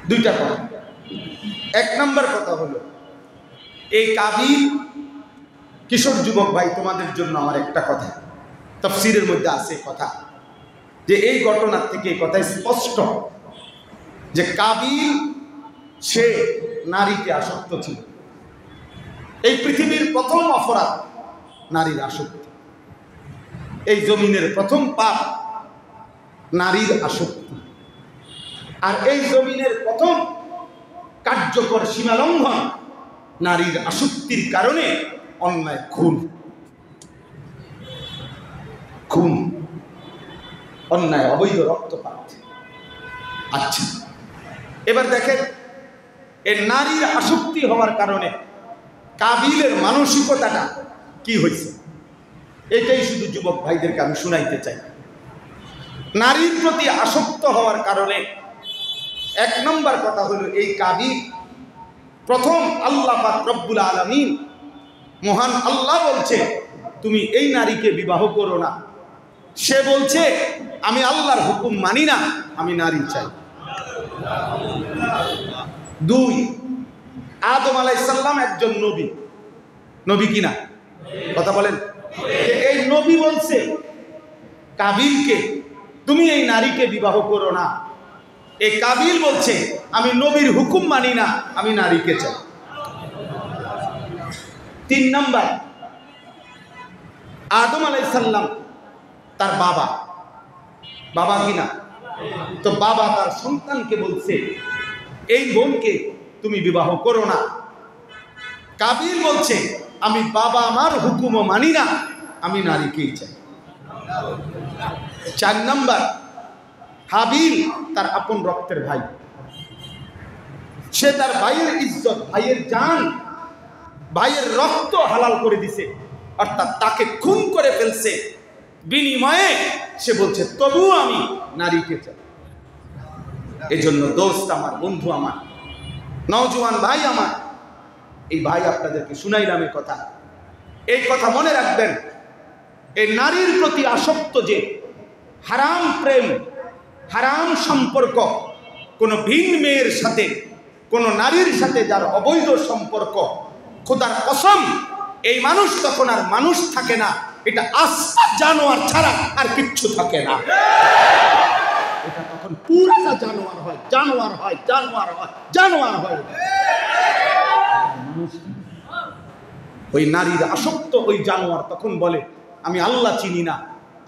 দুইটা কথা। এক নম্বর কথা হলো, এই কাবিল, কিশোর যুবক ভাই, তোমাদের জন্য আমার একটা কথা, তাফসীরের মধ্যে আছে কথা, যে এই ঘটনার থেকে এই কথা স্পষ্ট যে কাবিল সে নারীতে আসক্ত ছিল। এই পৃথিবীর প্রথম অপরাধ নারীর আসক্তি। এই জমিনের প্রথম পাপ নারীর আসক্তি। আর এই জমিনের প্রথম কার্যকর সীমালঙ্ঘন নারীর আসক্তির কারণে অন্যায় খুন। খুন, অন্যায়, অবৈধ রক্তপাত। আচ্ছা, এবার দেখেন, এই নারীর আসক্তি হওয়ার কারণে কাবিলের মানসিকতাটা কি হয়েছে, এটাই শুধু যুবক ভাইদেরকে আমি শুনাইতে চাই। নারীর প্রতি আসক্ত হওয়ার কারণে এক নম্বর কথা হলো, এই কাবিল প্রথম আল্লাহ পাক রব্বুল আলামিন, মহান আল্লাহ বলছে তুমি এই নারীকে বিবাহ করো না। সে বলছে আমি আল্লাহর হুকুম মানি না, আমি নারী চাই। দুই, আদম আলাইহিস সালাম একজন নবী, নবী কিনা কথা বলেন? এই নবী বলছে কাবিলকে তুমি এই নারীকে বিবাহ করো না। এই কাবিল বলছে আমি নবীর হুকুম মানি না, আমি নারীকে চাই। তিন নাম্বার, আদম আলাইহিস সালাম তার বাবা কিনা, তো বাবা তার সন্তানকে বলছে এই বোনকে তুমি বিবাহ করো না। কাবিল বলছে আমি বাবা আমার হুকুমও মানি না, আমি নারীকেই চাই। চার নাম্বার, হাবিল তার আপন রক্তের ভাই, সে তার ভাইয়ের ইজ্জত, ভাইয়ের জান, ভাইয়ের রক্ত হালাল করে দিছে, অর্থাৎ তাকে খুন করে ফেলছে। বিনিময়ে সে বলছে তবুও আমি নারীকে চাই। এজন্য দোস্ত আমার, বন্ধু আমার, নওজোয়ান ভাই আমার, এই ভাই আপনাদেরকে শুনাইলাম এই কথা। এই কথা মনে রাখবেন, এই নারীর প্রতি আসক্ত যে হারাম প্রেম, হারাম সম্পর্ক, কোনো ভিন মেয়ের সাথে, কোনো নারীর সাথে যার অবৈধ সম্পর্ক, খোদার কসম এই মানুষ তখন আর মানুষ থাকে না, এটা আস্তা জানোয়ার ছাড়া আর কিচ্ছু থাকে না। এটা তখন পুরাটা জানোয়ার হয়, জানোয়ার হয়, জানোয়ার হয়, জানোয়ার হয়। ওই নারীর আসক্ত ওই জানোয়ার তখন বলে আমি আল্লাহ চিনি না,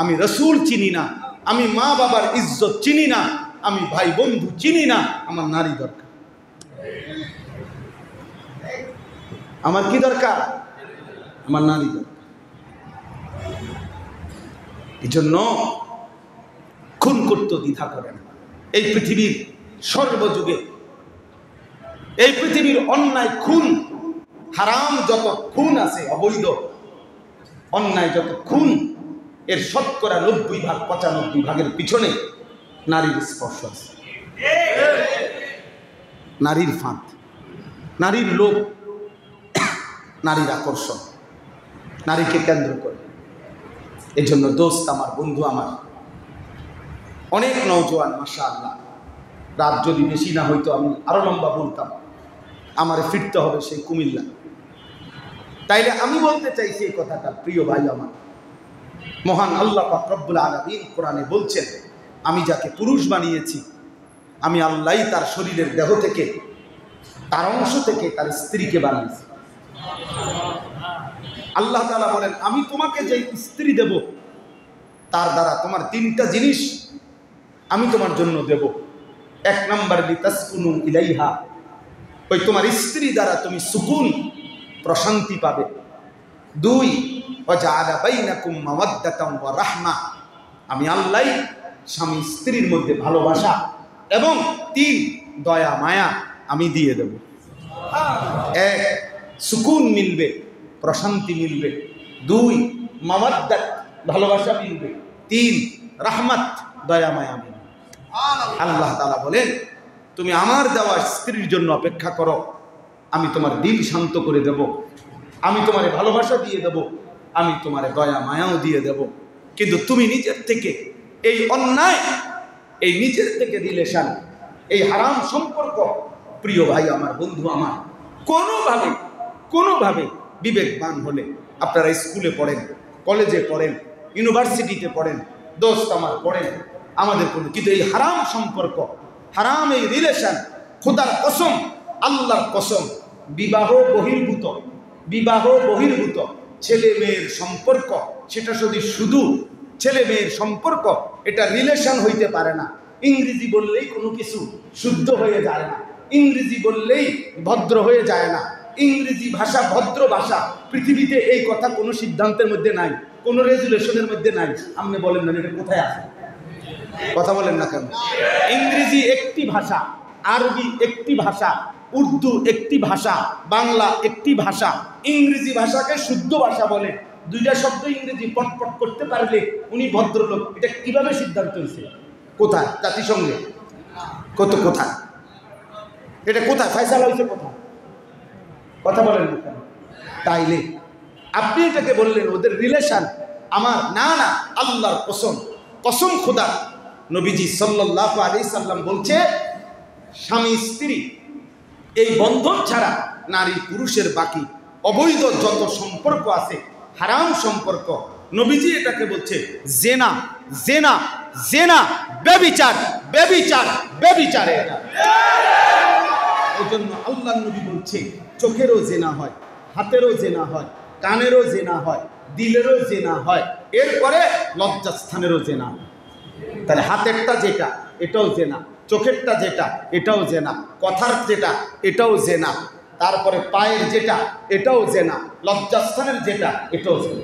আমি রসুল চিনি না, আমি মা বাবার ইজ্জত চিনি না, আমি ভাই বন্ধু চিনি না, আমার নারী দরকার। আমার কি দরকার? আমার নারী দরকার। এই জন্য খুন করতে দ্বিধা করে না। এই পৃথিবীর সর্বযুগে, এই পৃথিবীর অন্যায় খুন, হারাম যত খুন আছে, অবৈধ অন্যায় যত খুন, এর শতকরা 90 ভাগ, 95 ভাগের পিছনে নারীর স্পর্শ আছে। নারীর ফাঁদ, নারীর লোভ, নারীর আকর্ষণ, নারীকে কেন্দ্র করে। এই জন্য দোস্ত আমার, বন্ধু আমার, অনেক নওজোয়ান মাশাআল্লাহ, রাত যদি বেশি না হইতো আমি আরো লম্বা বলতাম, আমার ফিরতে হবে সেই কুমিল্লা। তাইলে আমি বলতে চাইছি এই কথাটা, প্রিয় ভাই আমার, মহান আল্লাহ পাক রব্বুল আলামিন কোরআনে বলছেন আমি যাকে পুরুষ বানিয়েছি, আমি আল্লাহই তার শরীরের দেহ থেকে, তার অংশ থেকে তার স্ত্রীকে বানিয়েছি। আল্লাহ তাআলা বলেন আমি তোমাকে যে স্ত্রী দেব, তার দ্বারা তোমার 3টা জিনিস আমি তোমার জন্য দেব। এক নম্বর, লিতাসকুনু ইলাইহা, ওই তোমার স্ত্রী দ্বারা তুমি সুকুন, প্রশান্তি পাবে। 2, ওয়াজআলা বাইনাকুম মাওয়াদ্দাতাম ওয়া রাহমা, আমি আল্লাহ স্বামী স্ত্রীর মধ্যে ভালোবাসা, এবং 3, দয়া মায়া আমি দিয়ে দেব। 1, সুকুন মিলবে, প্রশান্তি মিলবে। 2, মাওয়াদ্দাত, ভালোবাসা মিলবে। 3, রাহমাত, দয়া মায়া মিলবে। আল্লাহ তাআলা বলেন তুমি আমার দেওয়া স্ত্রীর জন্য অপেক্ষা করো, আমি তোমার দিল শান্ত করে দেব, আমি তোমারে ভালোবাসা দিয়ে দেব, আমি তোমারে দয়া মায়াও দিয়ে দেব। কিন্তু তুমি নিজের থেকে এই অন্যায়, এই নিজের থেকে রিলেশন, এই হারাম সম্পর্ক প্রিয় ভাই আমার, বন্ধু আমার, কোনোভাবে বিবেকবান হলে আপনারা স্কুলে পড়েন, কলেজে পড়েন, ইউনিভার্সিটিতে পড়েন, দোস্ত আমার পড়েন, আমাদের কোনো, কিন্তু এই হারাম সম্পর্ক, হারাম এই রিলেশন, খোদার কসম, আল্লাহর কসম, বিবাহ বহির্ভূত ছেলে মেয়ের সম্পর্ক, সেটা শুধু ছেলে মেয়ের সম্পর্ক, এটা রিলেশন হইতে পারে না। ইংরেজি বললেই কোনো কিছু শুদ্ধ হয়ে যায় না, ইংরেজি বললেই ভদ্র হয়ে যায় না। ইংরেজি ভাষা ভদ্র ভাষা, পৃথিবীতে এই কথা কোনো সিদ্ধান্তের মধ্যে নাই, কোনো রেজুলেশনের মধ্যে নাই। আপনি বলেন না এটা কোথায় আছে? কথা বলেন না কেন? ইংরেজি একটি ভাষা, আরবি একটি ভাষা, উর্দু একটি ভাষা, বাংলা একটি ভাষা। ইংরেজি ভাষাকে শুদ্ধ ভাষা বলে, দুইটা শব্দ ইংরেজি পটপট করতে পারলে উনি ভদ্রলোক। এটা কিভাবে সিদ্ধান্ত হয়েছে? কোথায়? জাতিসংঘে? কোথায় এটা? কোথায় ফয়সালা হয়েছে? কোথায়? কথা বলেন না কেন? তাইলে আপনি এটাকে বললেন ওদের রিলেশন আমার, না আল্লাহর কসম খোদা, নবীজি সাল্লাল্লাহু আলাইহি সাল্লাম বলছে, স্বামী স্ত্রী এই বন্ধন ছাড়া নারী পুরুষের বাকি অবৈধ যত সম্পর্ক আছে, হারাম সম্পর্ক, নবীজি এটাকে বলছে জেনা, জেনা, জেনা, ব্যভিচার, ব্যভিচার, ব্যভিচারে। এই জন্য আল্লাহ নবী বলছে চোখেরও জেনা হয়, হাতেরও জেনা হয়, কানেরও জেনা হয়, দিলেরও জেনা হয়, এরপরে লজ্জাস্থানেরও জেনা। তাহলে হাতেরটা যেটা এটাও জেনা, চোখেরটা যেটা এটাও জেনা, কথার যেটা এটাও জেনা, তারপরে পায়ের যেটা এটাও জেনা, লজ্জাস্থানের যেটা এটাও জেনা।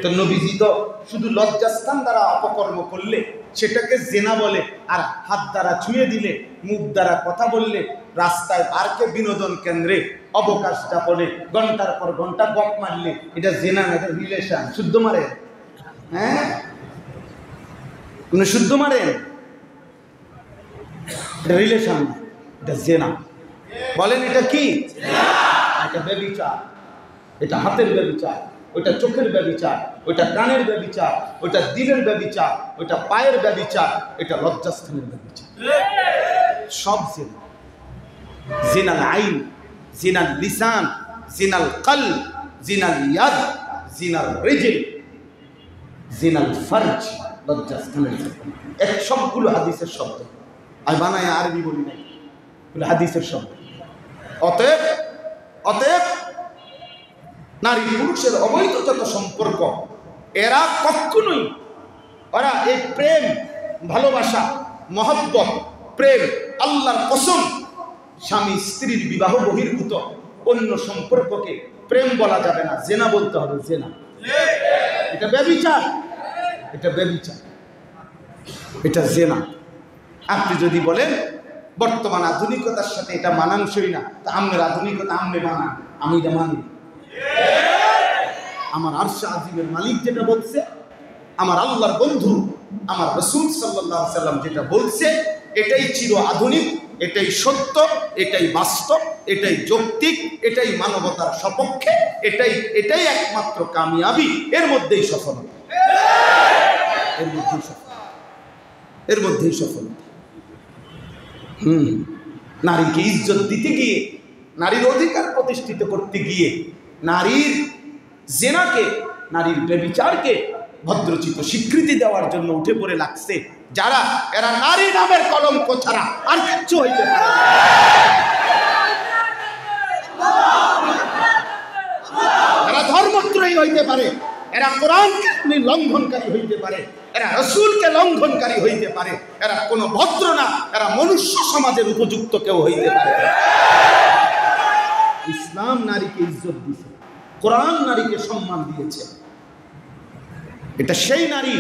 তো নবীজি তো শুধু লজ্জাস্থান দ্বারা অপকর্ম করলে সেটাকে জেনা বলে, আর হাত দ্বারা ছুঁয়ে দিলে, মুখ দ্বারা কথা বললে, রাস্তায় পার্কে বিনোদন কেন্দ্রে অবকাশ যাপনে ঘন্টার পর ঘন্টা গপ মারলে এটা জেনা না, এটা রিলেশন। শুদ্ধ মারে? হ্যাঁ, শুদ্ধ মারেন? এটা রিলেশন, এটা জেনা। বলেন এটা কি? এটা ব্যভিচার, এটা হাতের ব্যভিচার, ওইটা চোখের ব্যভিচার, ওইটা কানের ব্যভিচার, ওইটা দিলের ব্যভিচার, ওইটা পায়ের ব্যভিচার, এটা লজ্জাস্থানের ব্যভিচার। সব জিনা, জিনাল আইন, জিনাল লিসান, জিনাল কলব, জিনাল ইয়াদ, জিনাল রিজল, জিনাল ফরজ, লজ্জাস্থানের। এক সবগুলো হাদিসের শব্দ, আমি বানায় আরবি বলি নাই, হাদিসের শব্দ। অতএব নারী পুরুষের অবৈধ যত সম্পর্ক, এরা কখনোই, ওরা এই প্রেম, ভালোবাসা, মহব্বত, প্রেম, আল্লাহর কসম, স্বামী স্ত্রীর বিবাহ বহির্ভূত অন্য সম্পর্ককে প্রেম বলা যাবে না, জেনা বলতে হবে। জেনা, এটা ব্যভিচার, এটা ব্যভিচার, এটা জেনা। আপনি যদি বলেন বর্তমান আধুনিকতার সাথে এটা মানানসই না, তা আমনের আধুনিকতা আমনে মানান, আমি এটা মানি। আমার আরশ আজিমের মালিক যেটা বলছে, আমার আল্লাহর বন্ধু আমার রাসূল সাল্লাল্লাহু আলাইহি সাল্লাম যেটা বলছে, এটাই চির আধুনিক, এটাই সত্য, এটাই বাস্তব, এটাই যৌক্তিক, এটাই মানবতার সপক্ষে, এটাই একমাত্র কামিয়াবি। এর মধ্যেই সফলতা, এর মধ্যেই সফলতা। নারীকে ইজ্জত দিতে গিয়ে, নারীর অধিকার প্রতিষ্ঠিত করতে গিয়ে, নারীর জেনাকে, নারীর ব্যভিচারকে ভদ্রচিত স্বীকৃতি দেওয়ার জন্য উঠে পড়ে লাগছে যারা, এরা নারী নামের কলঙ্ক ছাড়া আর কিচ্ছু হইতে পারে না। এরা ধর্মত্রয়ী হইতে পারে, এরা কোরআনকে লঙ্ঘনকারী হইতে পারে, এরা রাসূলকে লঙ্ঘনকারী হইতে পারে, এরা কোনো ভদ্র না, এরা মনুষ্য সমাজের উপযুক্ত কেউ হইতে পারে। ইসলাম নারীকে ইজ্জত দিয়েছে, কোরআন নারীকে সম্মান দিয়েছে। এটা সেই নারী,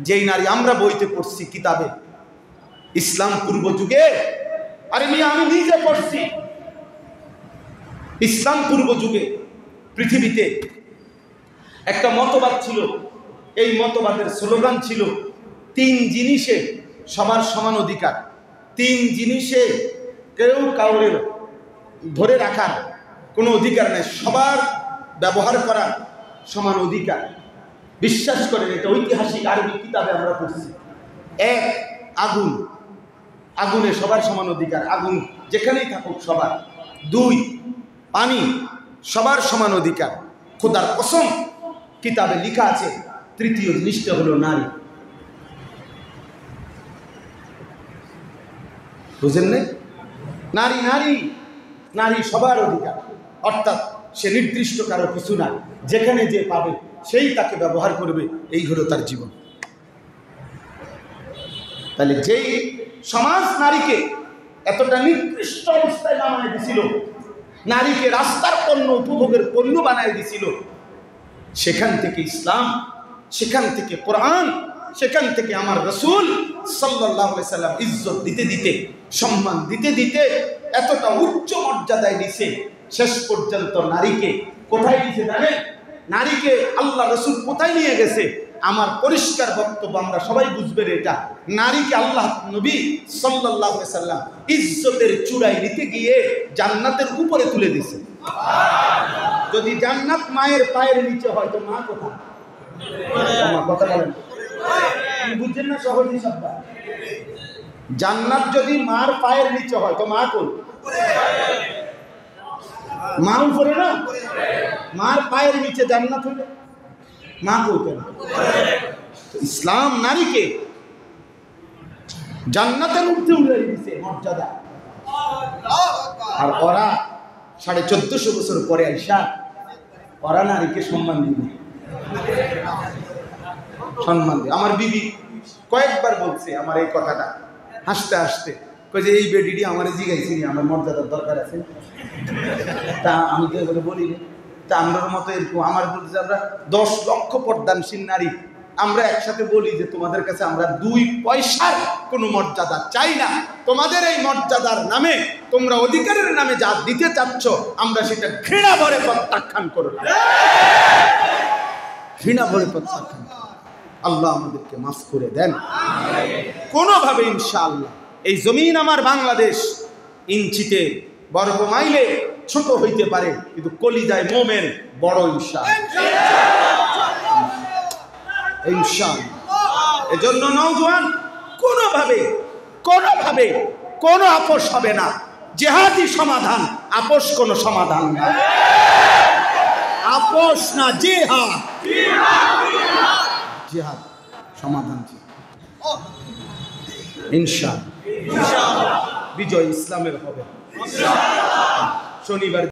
যেই নারী আমরা বইতে পড়ছি, কিতাবে, ইসলাম পূর্ব যুগে। আরে মিয়া, আমি নিজে পড়ছি। ইসলাম পূর্ব যুগে পৃথিবীতে একটা মতবাদ ছিল, এই মতবাদের স্লোগান ছিল 3 জিনিসে সবার সমান অধিকার। 3 জিনিসে কেউ কাউরের ধরে রাখার কোনো অধিকার নেই, সবার ব্যবহার করার সমান অধিকার। বিশ্বাস করেন, এটা ঐতিহাসিক আরবি কিতাবে আমরা পড়ছি। 1, আগুন, আগুনে সবার সমান অধিকার, আগুন যেখানেই থাকুক সবার। 2, পানি সবার সমান অধিকার। খোদার কসম কিতাবে লেখা আছে, তৃতীয় জিনিসটা হলো নারী। বুঝেন নাই? নারী নারী নারী সবার অধিকার, অর্থাৎ সে নির্দিষ্ট কারো কিছু না, যেখানে যে পাবে সেই তাকে ব্যবহার করবে, এই হলো তার জীবন। তাহলে যেই সমাজ নারীকে এতটা নিকৃষ্ট অবস্থায় নামায় দিছিল, নারীকে রাস্তার পণ্য, উপভোগের পণ্য বানায় দিছিল, সেখান থেকে ইসলাম, সেখান থেকে কোরআন, সেখান থেকে আমার রাসূল সাল্লাল্লাহু আলাইহি সাল্লাম ইজ্জত দিতে দিতে, সম্মান দিতে দিতে এতটা উচ্চ মর্যাদায় দিছে। শেষ পর্যন্ত নারীকে কোথায় দিয়েছে জানেন? নারীকে আল্লাহ রাসূল কোথায় নিয়ে গেছে? আমার পরিষ্কার বক্তব্য, আমরা সবাই বুঝবেন এটা। নারীকে আল্লাহ নবী সাল্লাল্লাহু আলাইহি সাল্লাম ইজ্জতের চূড়ায় নিতে গিয়ে জান্নাতের উপরে তুলে দিয়েছে। যদি জান্নাত মায়ের পায়ের নিচে হয় তো মা কোথায়? আমার কথা বলেন, বুঝছেন না? সহজই শব্দ। জান্নাত যদি মার পায়ের নিচে হয় তো মা কোন? মা উপরে না? মার পায়ের নিচে জান্নাত হইলে মা কোথায়? ইসলাম নারীকে জান্নাতের মধ্যে উড়িয়ে দিয়েছে মর্যাদা। আর ওরা 1450 বছর পরে আইসা ওরা নারীকে সম্মান দিবে, সম্মান দিবে। আমার বিবি কয়েকবার বলছে আমার এই কথাটা, হাসতে হাসতে কই যে এই বেডিটি আমার জিগাইছি, আমার মর্যাদার দরকার আছে। তা আমি তো এগুলো বলি না। তা আমরার মতো এরকম আমার বলছে, আমরা 10 লক্ষ পর্দানশীল নারী আমরা একসাথে বলি যে তোমাদের কাছে আমরা 2 পয়সার কোনো মর্যাদা চাই না। তোমাদের এই মর্যাদার নামে, তোমরা অধিকারের নামে যা দিতে চাচ্ছ, আমরা সেটা ঘৃণা ভরে প্রত্যাখ্যান করব, ঘৃণা ভরে প্রত্যাখ্যান। আল্লাহ আমাদেরকে মাফ করে দেন কোনোভাবে ইনশাআল্লাহ। এই জমিন আমার বাংলাদেশ, ইঞ্চিতে বর্গ মাইলে ছোট হইতে পারে, কিন্তু কলিজায় মোমেন বড় ইনশাআল্লাহ, ইনশাআল্লাহ। এজন্য নওজোয়ান কোনোভাবে কোনোভাবে কোনো আপোষ হবে না। জিহাদি সমাধান, আপোষ কোনো সমাধান না। আপোষ না, জিহাদ, জিহাদ সমাধান। ইনশাআল্লাহ বিজয় ইসলামের হবে। শনিবার